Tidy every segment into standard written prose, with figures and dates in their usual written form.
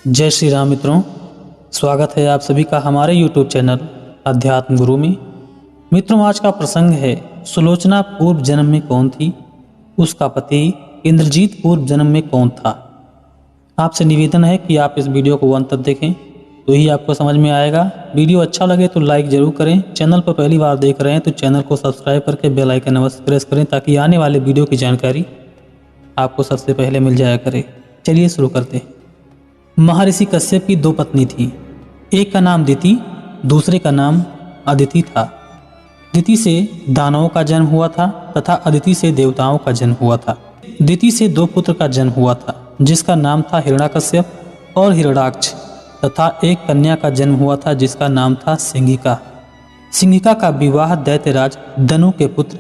जय श्री राम मित्रों, स्वागत है आप सभी का हमारे YouTube चैनल अध्यात्म गुरु में। मित्रों, आज का प्रसंग है सुलोचना पूर्व जन्म में कौन थी, उसका पति इंद्रजीत पूर्व जन्म में कौन था। आपसे निवेदन है कि आप इस वीडियो को अंत तक देखें तो ही आपको समझ में आएगा। वीडियो अच्छा लगे तो लाइक जरूर करें। चैनल पर पहली बार देख रहे हैं तो चैनल को सब्सक्राइब करके बेल आइकन अवश्य प्रेस करें ताकि आने वाले वीडियो की जानकारी आपको सबसे पहले मिल जाया करे। चलिए शुरू करते हैं। महर्षि कश्यप की 2 पत्नी थीं। एक का नाम दिति, दूसरे का नाम अदिति था। दिति से दानवों का जन्म हुआ था तथा अदिति से देवताओं का जन्म हुआ था। दिति से 2 पुत्र का जन्म हुआ था जिसका नाम था हिरण्याकश्यप और हिरण्याक्ष, तथा एक कन्या का जन्म हुआ था जिसका नाम था सिंहिका। सिंहिका का विवाह दैत्यराज दनु के पुत्र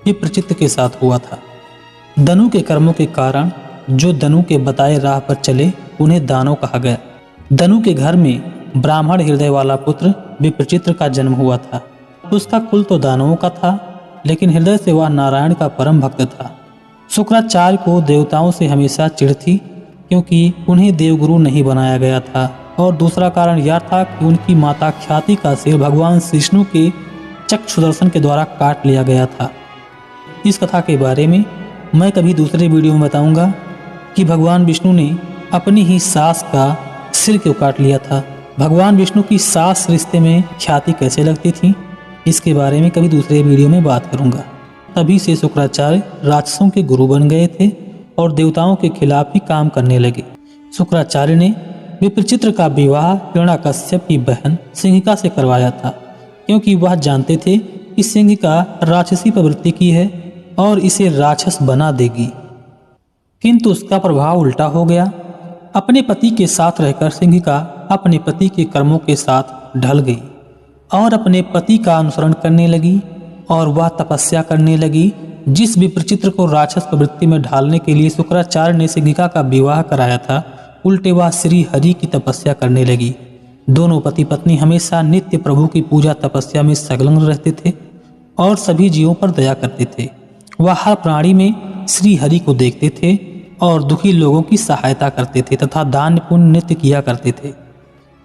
विप्रचित्त के साथ हुआ था। दनु के कर्मों के कारण जो दनु के बताए राह पर चले उन्हें दानव कहा गया। दनु के घर में ब्राह्मण हृदय वाला पुत्र विप्रचित्र का जन्म हुआ था। उसका कुल तो दानवों का था, लेकिन हृदय से वह नारायण का परम भक्त था। शुक्राचार्य को देवताओं से हमेशा चिढ़ थी क्योंकि उन्हें देवगुरु नहीं बनाया गया था, और दूसरा कारण यह था कि उनकी माता ख्याति का सिर भगवान विष्णु के चक्षुदर्शन के द्वारा काट लिया गया था। इस कथा के बारे में मैं कभी दूसरे वीडियो में बताऊंगा कि भगवान विष्णु ने अपनी ही सास का सिर क्यों काट लिया था। भगवान विष्णु की सास रिश्ते में ख्याति कैसे लगती थी, इसके बारे में कभी दूसरे वीडियो में बात करूंगा। तभी से शुक्राचार्य राक्षसों के गुरु बन गए थे और देवताओं के खिलाफ ही काम करने लगे। शुक्राचार्य ने विप्रचित्र का विवाह हिरण्याकश्यप की बहन सिंहिका से करवाया था, क्योंकि वह जानते थे कि सिंहिका राक्षसी प्रवृत्ति की है और इसे राक्षस बना देगी। किंतु उसका प्रभाव उल्टा हो गया। अपने पति के साथ रहकर सिंहिका अपने पति के कर्मों के साथ ढल गई और अपने पति का अनुसरण करने लगी, और वह तपस्या करने लगी जिस विप्रचित्र को राक्षस प्रवृत्ति में ढालने के लिए शुक्राचार्य ने सिंहिका का विवाह कराया था, उल्टे वह श्री हरि की तपस्या करने लगी। दोनों पति पत्नी हमेशा नित्य प्रभु की पूजा तपस्या में संलग्न रहते थे और सभी जीवों पर दया करते थे। वह हर प्राणी में श्री हरि को देखते थे और दुखी लोगों की सहायता करते थे तथा दान पुण्य नित्य किया करते थे।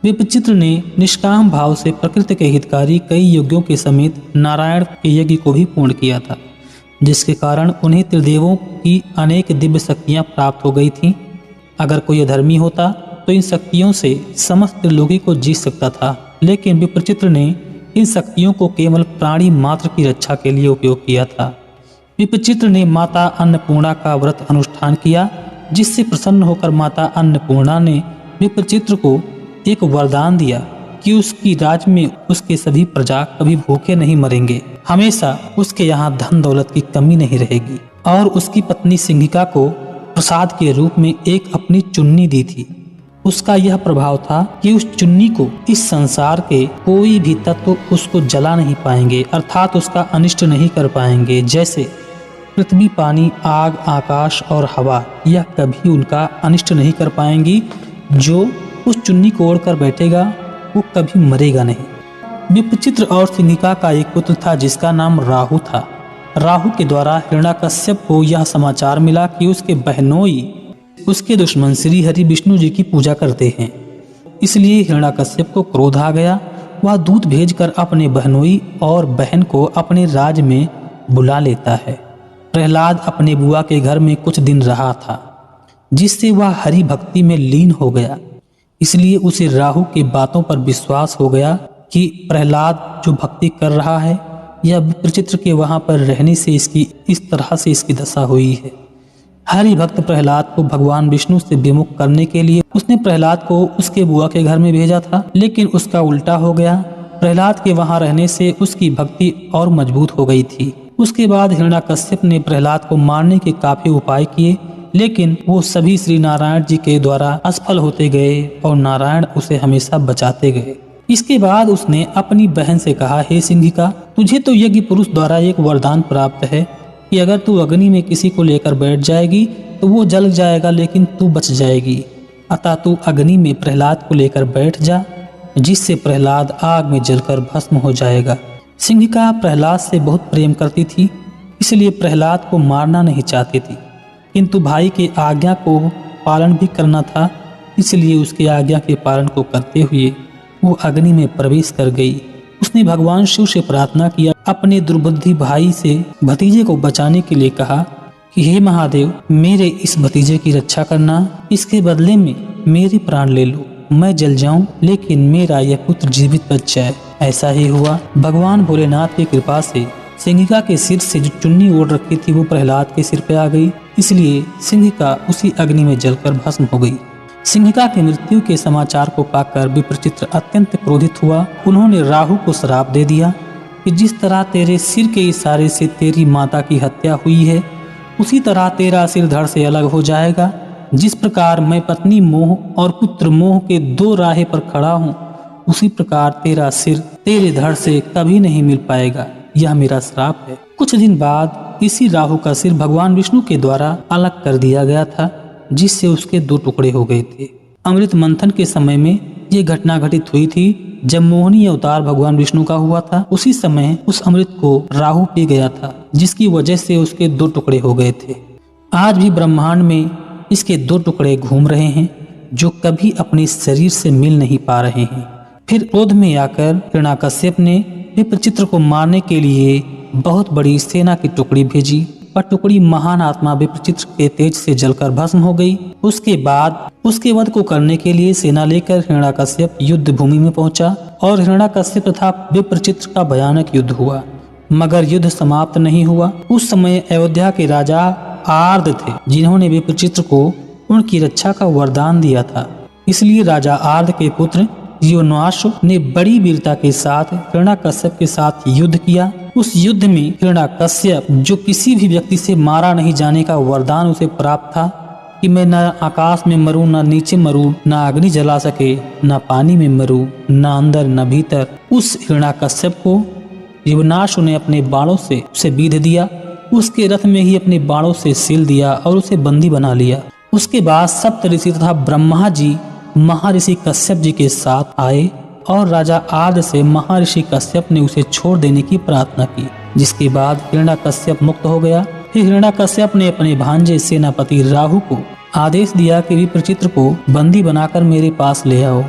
विप्रचित्र ने निष्काम भाव से प्रकृति के हितकारी कई यज्ञों के समेत नारायण के यज्ञ को भी पूर्ण किया था, जिसके कारण उन्हें त्रिदेवों की अनेक दिव्य शक्तियां प्राप्त हो गई थीं। अगर कोई अधर्मी होता तो इन शक्तियों से समस्त त्रिलोकी को जीत सकता था, लेकिन विप्रचित्र ने इन शक्तियों को केवल प्राणी मात्र की रक्षा के लिए उपयोग किया था। विप्रचित्र ने माता अन्नपूर्णा का व्रत अनुष्ठान किया, जिससे प्रसन्न होकर माता अन्नपूर्णा ने विप्रचित्र को एक वरदान दिया कि उसकी राज में उसके सभी प्रजा कभी भूखे नहीं मरेंगे, हमेशा उसके यहाँ धन दौलत की कमी नहीं रहेगी। और उसकी पत्नी सिंहिका को प्रसाद के रूप में एक अपनी चुन्नी दी थी। उसका यह प्रभाव था कि उस चुन्नी को इस संसार के कोई भी तत्व उसको जला नहीं पाएंगे, अर्थात उसका अनिष्ट नहीं कर पाएंगे। जैसे पृथ्वी, पानी, आग, आकाश और हवा, यह कभी उनका अनिष्ट नहीं कर पाएंगी। जो उस चुन्नी को ओढ़कर बैठेगा वो कभी मरेगा नहीं। विप्रचित्र और सिंहिका का एक पुत्र था जिसका नाम राहु था। राहु के द्वारा हिरण्याकश्यप को यह समाचार मिला कि उसके बहनोई उसके दुश्मन श्री हरि विष्णु जी की पूजा करते हैं। इसलिए हिरण्याकश्यप को क्रोध आ गया। वह दूत भेजकर अपने बहनोई और बहन को अपने राज में बुला लेता है। प्रहलाद अपने बुआ के घर में कुछ दिन रहा था, जिससे वह हरि भक्ति में लीन हो गया। इसलिए उसे राहु की बातों पर विश्वास हो गया कि प्रहलाद जो भक्ति कर रहा है, यह विप्रचित्र के वहां पर रहने से इसकी इस तरह से इसकी दशा हुई है। हरि भक्त प्रहलाद को भगवान विष्णु से विमुख करने के लिए उसने प्रहलाद को उसके बुआ के घर में भेजा था, लेकिन उसका उल्टा हो गया। प्रहलाद के वहां रहने से उसकी भक्ति और मजबूत हो गई थी। उसके बाद हिरण्याकश्यप ने प्रहलाद को मारने के काफी उपाय किए, लेकिन वो सभी श्री नारायण जी के द्वारा असफल होते गए और नारायण उसे हमेशा बचाते गए। इसके बाद उसने अपनी बहन से कहा, हे सिंहिका, तुझे तो यज्ञ पुरुष द्वारा एक वरदान प्राप्त है कि अगर तू अग्नि में किसी को लेकर बैठ जाएगी तो वो जल जाएगा, लेकिन तू बच जाएगी। अतः तू अग्नि में प्रहलाद को लेकर बैठ जा, जिससे प्रहलाद आग में जलकर भस्म हो जाएगा। सिंहिका प्रहलाद से बहुत प्रेम करती थी, इसलिए प्रहलाद को मारना नहीं चाहती थी, किंतु भाई की आज्ञा को पालन भी करना था, इसलिए उसके आज्ञा के पालन को करते हुए वो अग्नि में प्रवेश कर गई। उसने भगवान शिव से प्रार्थना किया, अपने दुर्बुद्धि भाई से भतीजे को बचाने के लिए कहा कि हे महादेव, मेरे इस भतीजे की रक्षा करना, इसके बदले में मेरे प्राण ले लो। मैं जल जाऊं लेकिन मेरा यह पुत्र जीवित बच जाए। ऐसा ही हुआ। भगवान भोलेनाथ की कृपा से सिंहिका के सिर से जो चुन्नी ओढ़ रखी थी वो प्रहलाद के सिर पे आ गई, इसलिए सिंहिका उसी अग्नि में जलकर भस्म हो गई। सिंहिका की मृत्यु के समाचार को पाकर विप्रचित्र अत्यंत क्रोधित हुआ। उन्होंने राहु को श्राप दे दिया कि जिस तरह तेरे सिर के इशारे से तेरी माता की हत्या हुई है, उसी तरह तेरा सिर धड़ से अलग हो जाएगा। जिस प्रकार मैं पत्नी मोह और पुत्र मोह के दो राहे पर खड़ा हूँ, उसी प्रकार तेरा सिर तेरे धड़ से कभी नहीं मिल पाएगा। यह मेरा श्राप है। कुछ दिन बाद इसी राहु का सिर भगवान विष्णु के द्वारा अलग कर दिया गया था, जिससे उसके दो टुकड़े हो गए थे। अमृत मंथन के समय में ये घटना घटित हुई थी। जब मोहिनी अवतार भगवान विष्णु का हुआ था, उसी समय उस अमृत को राहु पी गया था, जिसकी वजह से उसके दो टुकड़े हो गए थे। आज भी ब्रह्मांड में इसके दो टुकड़े घूम रहे हैं, जो कभी अपने शरीर से मिल नहीं पा रहे हैं। फिर क्रोध में आकर हिरण्याकश्यप ने विप्रचित्र को मारने के लिए बहुत बड़ी सेना की टुकड़ी भेजी, पर टुकड़ी महान आत्मा विप्रचित्र के तेज से जलकर भस्म हो गई। उसके बाद उसके वध को करने के लिए सेना लेकर हिरण्याकश्यप युद्ध भूमि में पहुंचा और हिरण्याकश्यप तथा विप्रचित्र का भयानक युद्ध हुआ। मगर युद्ध समाप्त नहीं हुआ। उस समय अयोध्या के राजा आर्द थे, जिन्होंने विप्रचित्र को उनकी रक्षा का वरदान दिया था। इसलिए राजा आर्द के पुत्र योनाश ने बड़ी वीरता के साथ हिरण्याकश्यप के साथ युद्ध किया। उस युद्ध में हिरण्याकश्यप, जो किसी भी व्यक्ति से मारा नहीं जाने का वरदान उसे प्राप्त था कि मैं न आकाश में मरूं, न नीचे मरूं, न अग्नि जला सके, न पानी में मरूं, न अंदर न भीतर, उस हिरण्याकश्यप को योनाश ने अपने बाणों से उसे बीध दिया। उसके रथ में ही अपने बाणों से सील दिया और उसे बंदी बना लिया। उसके बाद सप्त ऋषि तथा ब्रह्मा जी महर्षि कश्यप जी के साथ आए और राजा आर्द से महर्षि कश्यप ने उसे छोड़ देने की प्रार्थना की, जिसके बाद हिरण्याकश्यप मुक्त हो गया। फिर हिरण्याकश्यप ने अपने भांजे सेनापति राहु को आदेश दिया कि विप्रचित्र को बंदी बनाकर मेरे पास ले आओ।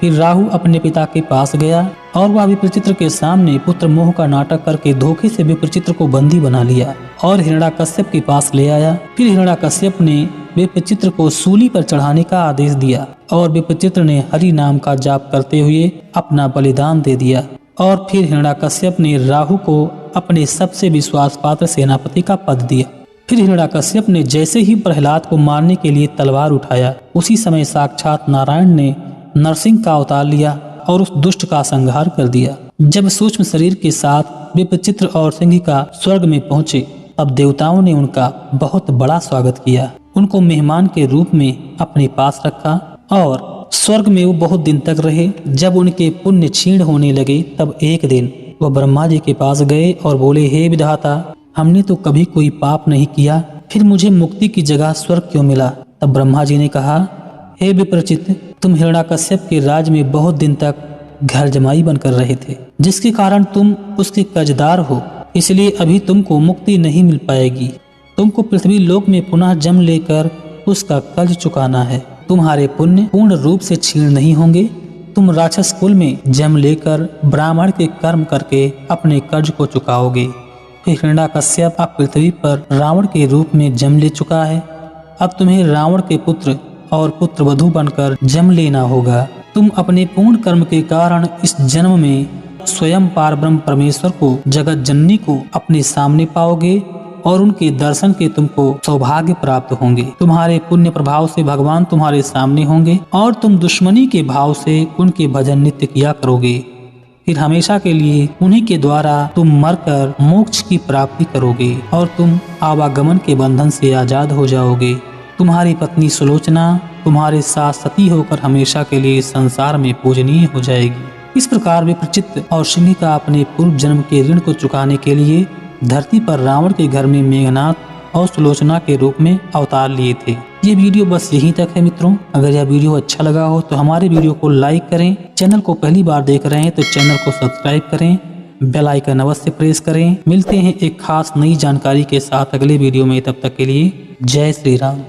फिर राहु अपने पिता के पास गया और वह विप्रचित्र के सामने पुत्र मोह का नाटक करके धोखे से विप्रचित्र को बंदी बना लिया और हिरण्याकश्यप के पास ले आया। फिर हिरण्याकश्यप ने विप्रचित्र को सूली पर चढ़ाने का आदेश दिया और विप्रचित्र ने हरि नाम का जाप करते हुए अपना बलिदान दे दिया। और फिर हिरण्याकश्यप ने राहु को अपने सबसे विश्वास पात्र सेनापति का पद दिया। फिर हिरण्याकश्यप ने जैसे ही प्रहलाद को मारने के लिए तलवार उठाया, उसी समय साक्षात नारायण ने नरसिंह का अवतार लिया और उस दुष्ट का संहार कर दिया। जब सूक्ष्म शरीर के साथ विप्रचित्र और सिंहिका स्वर्ग में पहुंचे, तब देवताओं ने उनका बहुत बड़ा स्वागत किया। उनको मेहमान के रूप में अपने पास रखा और स्वर्ग में वो बहुत दिन तक रहे। जब उनके पुण्य क्षीण होने लगे, तब एक दिन वह ब्रह्मा जी के पास गए और बोले, हे विधाता, हमने तो कभी कोई पाप नहीं किया, फिर मुझे मुक्ति की जगह स्वर्ग क्यों मिला? तब ब्रह्मा जी ने कहा, हे विप्रचित, तुम हिरण्याकश्यप के राज में बहुत दिन तक घर जमाई बनकर रहे थे, जिसके कारण तुम उसके कर्जदार हो, इसलिए अभी तुमको मुक्ति नहीं मिल पाएगी। तुमको पृथ्वी लोक में पुनः जन्म लेकर उसका कर्ज चुकाना है। तुम्हारे पुण्य पूर्ण रूप से क्षीण नहीं होंगे। तुम राक्षस कुल में जन्म लेकर ब्राह्मण के कर्म करके अपने कर्ज को चुकाओगे। फिर हिरण्याकश्यप अब पृथ्वी पर रावण के रूप में जन्म ले चुका है। अब तुम्हें रावण के पुत्र और पुत्र वधू बनकर जन्म लेना होगा। तुम अपने पूर्ण कर्म के कारण इस जन्म में स्वयं पारब्रह्म परमेश्वर को, जगत जननी को अपने सामने पाओगे और उनके दर्शन के तुमको सौभाग्य प्राप्त होंगे। तुम्हारे पुण्य प्रभाव से भगवान तुम्हारे सामने होंगे और तुम दुश्मनी के भाव से उनके भजन नित्य किया करोगे। फिर हमेशा के लिए उन्हीं के द्वारा तुम मरकर मोक्ष की प्राप्ति करोगे और तुम आवागमन के बंधन से आजाद हो जाओगे। तुम्हारी पत्नी सुलोचना तुम्हारे साथ सती होकर हमेशा के लिए संसार में पूजनीय हो जाएगी। इस प्रकार विप्रचित्र और सिंहिका अपने पूर्व जन्म के ऋण को चुकाने के लिए धरती पर रावण के घर में मेघनाथ और सुलोचना के रूप में अवतार लिए थे। ये वीडियो बस यहीं तक है मित्रों। अगर यह वीडियो अच्छा लगा हो तो हमारे वीडियो को लाइक करें। चैनल को पहली बार देख रहे हैं तो चैनल को सब्सक्राइब करें, बेल आइकन अवश्य प्रेस करें। मिलते हैं एक खास नई जानकारी के साथ अगले वीडियो में। तब तक के लिए जय श्री राम।